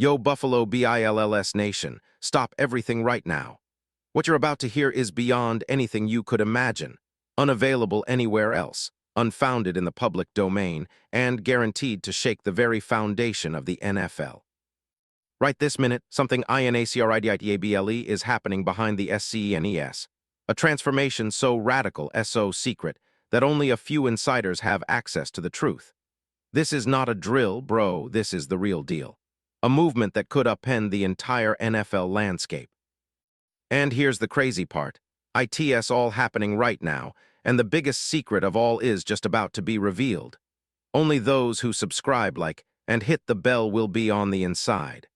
Yo, Buffalo Bills Nation, stop everything right now. What you're about to hear is beyond anything you could imagine, unavailable anywhere else, unfounded in the public domain, and guaranteed to shake the very foundation of the NFL. Right this minute, something inacriditable is happening behind the SCENES. A transformation so radical, so secret, that only a few insiders have access to the truth. This is not a drill, bro, this is the real deal. A movement that could upend the entire NFL landscape. And here's the crazy part. It's all happening right now, and the biggest secret of all is just about to be revealed. Only those who subscribe and hit the bell will be on the inside.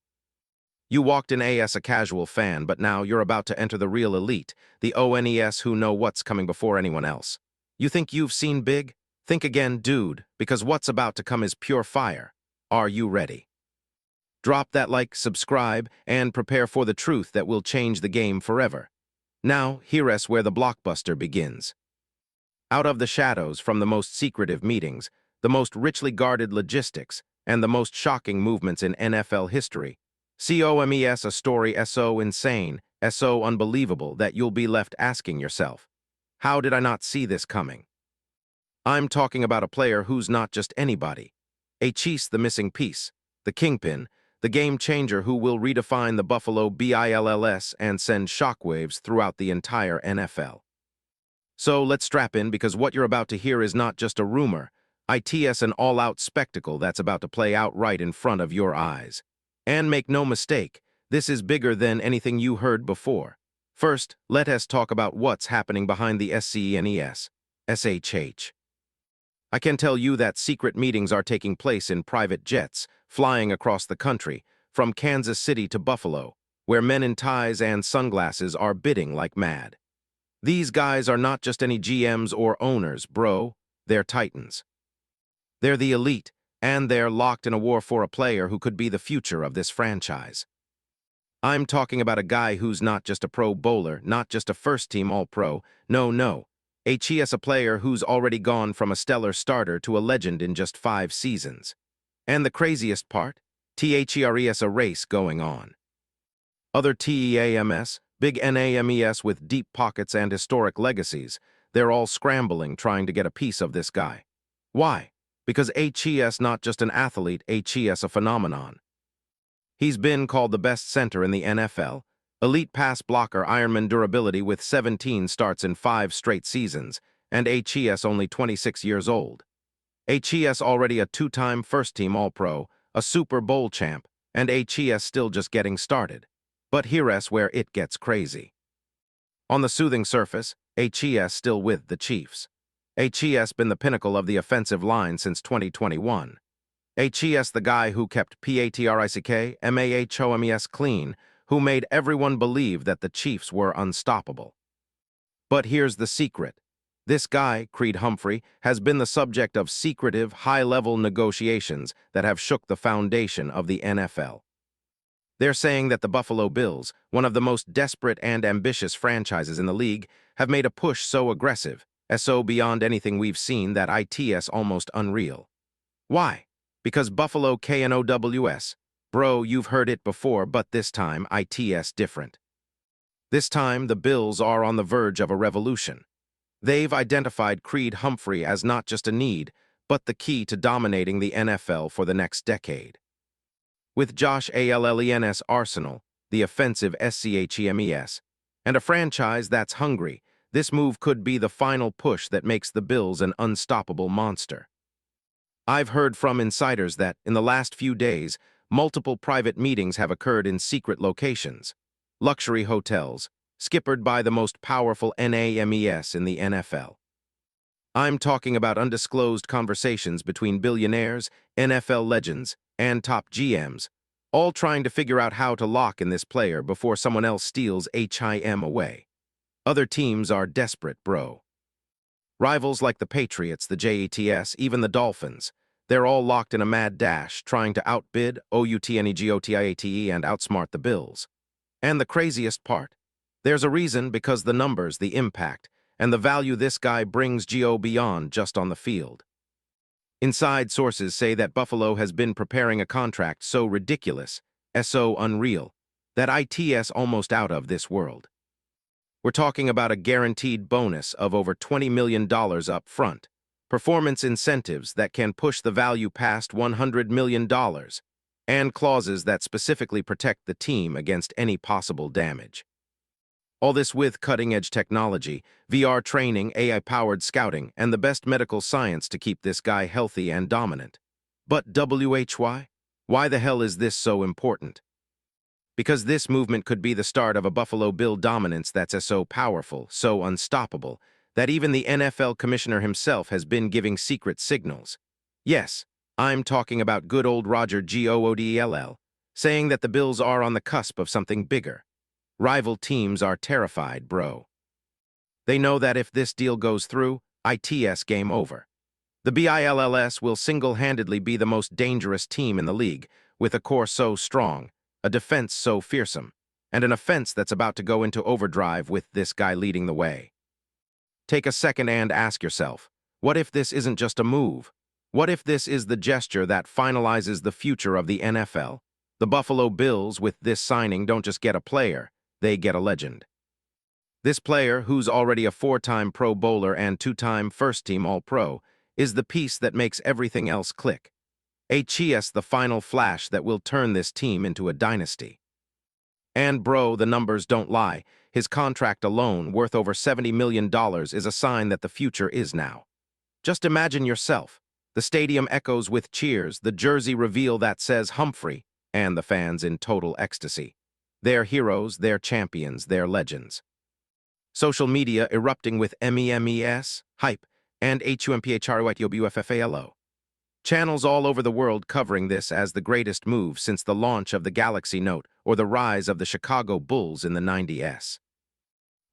You walked in as a casual fan, but now you're about to enter the real elite, the ONES who know what's coming before anyone else. You think you've seen big? Think again, dude, because what's about to come is pure fire. Are you ready? Drop that like, subscribe, and prepare for the truth that will change the game forever. Now, here's where the blockbuster begins. Out of the shadows from the most secretive meetings, the most richly guarded logistics, and the most shocking movements in NFL history, COMES a story so insane, so unbelievable that you'll be left asking yourself, how did I not see this coming? I'm talking about a player who's not just anybody. A Chiefs the missing piece, the kingpin, the game changer who will redefine the Buffalo Bills and send shockwaves throughout the entire NFL. So let's strap in because what you're about to hear is not just a rumor. It's an all-out spectacle that's about to play out right in front of your eyes. And make no mistake, this is bigger than anything you heard before. First, let us talk about what's happening behind the SCENES. SHH. I can tell you that secret meetings are taking place in private jets, flying across the country, from Kansas City to Buffalo, where men in ties and sunglasses are bidding like mad. These guys are not just any GMs or owners, bro, they're titans. They're the elite, and they're locked in a war for a player who could be the future of this franchise. I'm talking about a guy who's not just a pro bowler, not just a first-team All-Pro, no. A player who's already gone from a stellar starter to a legend in just 5 seasons. And the craziest part? There's a race going on. Other TEAMS, big NAMES with deep pockets and historic legacies, they're all scrambling trying to get a piece of this guy. Why? Because HES not just an athlete, HES a phenomenon. He's been called the best center in the NFL, elite pass blocker Ironman durability with 17 starts in 5 straight seasons, and HES only 26 years old. HES already a 2-time first-team All-Pro, a Super Bowl champ, and HES still just getting started. But here's where it gets crazy. On the soothing surface, HES still with the Chiefs. HES been the pinnacle of the offensive line since 2021. HES the guy who kept PATRICK, clean, who made everyone believe that the Chiefs were unstoppable. But here's the secret. This guy, Creed Humphrey, has been the subject of secretive, high-level negotiations that have shook the foundation of the NFL. They're saying that the Buffalo Bills, one of the most desperate and ambitious franchises in the league, have made a push so aggressive, so beyond anything we've seen that it's almost unreal. Why? Because Buffalo KNOWS. Bro, you've heard it before, but this time it's different. This time, the Bills are on the verge of a revolution. They've identified Creed Humphrey as not just a need, but the key to dominating the NFL for the next decade. With Josh Allen's arsenal, the offensive SCHEMES, and a franchise that's hungry, this move could be the final push that makes the Bills an unstoppable monster. I've heard from insiders that, in the last few days, multiple private meetings have occurred in secret locations, luxury hotels, skippered by the most powerful NAMES in the NFL. I'm talking about undisclosed conversations between billionaires, NFL legends, and top GMs, all trying to figure out how to lock in this player before someone else steals him away. Other teams are desperate, bro. Rivals like the Patriots, the Jets, even the Dolphins, they're all locked in a mad dash, trying to outbid OUTNEGOTIATE and outsmart the Bills. And the craziest part? There's a reason because the numbers, the impact, and the value this guy brings go beyond just on the field. Inside sources say that Buffalo has been preparing a contract so ridiculous, So unreal. That ITS almost out of this world. We're talking about a guaranteed bonus of over $20 million up front, performance incentives that can push the value past $100 million, and clauses that specifically protect the team against any possible damage. All this with cutting-edge technology, VR training, AI-powered scouting, and the best medical science to keep this guy healthy and dominant. But WHY? Why the hell is this so important? Because this movement could be the start of a Buffalo Bill dominance that's so powerful, so unstoppable, that even the NFL commissioner himself has been giving secret signals. Yes, I'm talking about good old Roger Goodell, saying that the Bills are on the cusp of something bigger. Rival teams are terrified, bro. They know that if this deal goes through, ITS game over. The Bills will single-handedly be the most dangerous team in the league, with a core so strong, a defense so fearsome, and an offense that's about to go into overdrive with this guy leading the way. Take a second and ask yourself, what if this isn't just a move? What if this is the gesture that finalizes the future of the NFL? The Buffalo Bills, with this signing, don't just get a player, they get a legend. This player, who's already a 4-time Pro Bowler and 2-time first-team All-Pro, is the piece that makes everything else click. The final flash that will turn this team into a dynasty. And bro, the numbers don't lie. His contract alone, worth over $70 million, is a sign that the future is now. Just imagine yourself. The stadium echoes with cheers, the jersey reveal that says Humphrey, and the fans in total ecstasy. They're heroes, they're champions, they're legends. Social media erupting with MEMES, hype, and HUMPHRYTOBUFFALO. Channels all over the world covering this as the greatest move since the launch of the Galaxy Note or the rise of the Chicago Bulls in the 90s.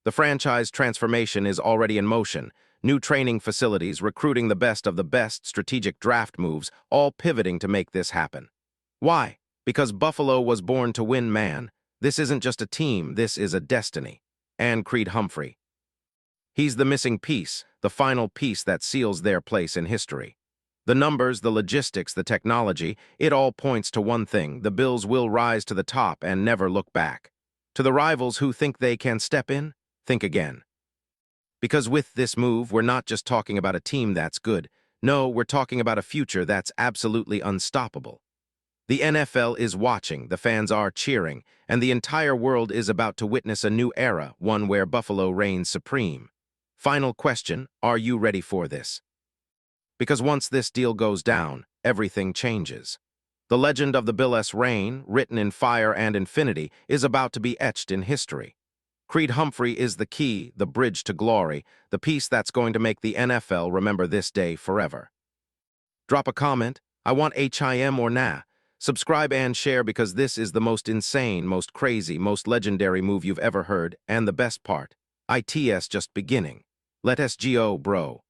The franchise transformation is already in motion, new training facilities, recruiting the best of the best, strategic draft moves, all pivoting to make this happen. Why? Because Buffalo was born to win, man. This isn't just a team, this is a destiny. And Creed Humphrey. He's the missing piece, the final piece that seals their place in history. The numbers, the logistics, the technology, it all points to one thing: the Bills will rise to the top and never look back. To the rivals who think they can step in, think again. Because with this move, we're not just talking about a team that's good. No, we're talking about a future that's absolutely unstoppable. The NFL is watching, the fans are cheering, and the entire world is about to witness a new era, one where Buffalo reigns supreme. Final question, are you ready for this? Because once this deal goes down, everything changes. The legend of the Bills' reign, written in fire and infinity, is about to be etched in history. Creed Humphrey is the key, the bridge to glory, the piece that's going to make the NFL remember this day forever. Drop a comment, I want HIM or nah. Subscribe and share, because this is the most insane, most crazy, most legendary move you've ever heard, and the best part, ITS just beginning. Let us go, bro.